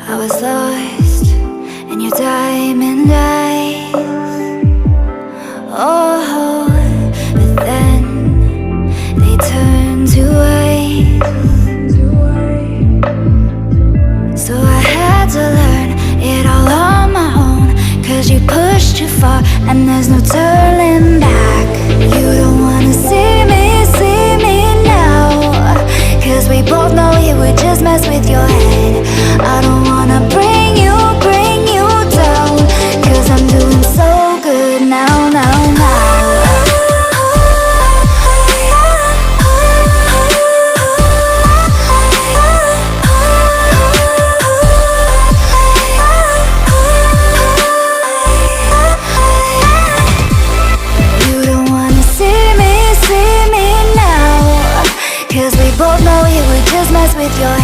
I was lost in your diamond eyes. Oh, but then they turned to ice. So I had to learn it all on my own, 'cause you pushed too far and there's no turning back. You don't wanna see me now, 'cause we both know it would just mess with your head. I don't wanna bring you down, 'cause I'm doing so good now. You don't wanna see me now, 'cause we both know it would just mess with your head.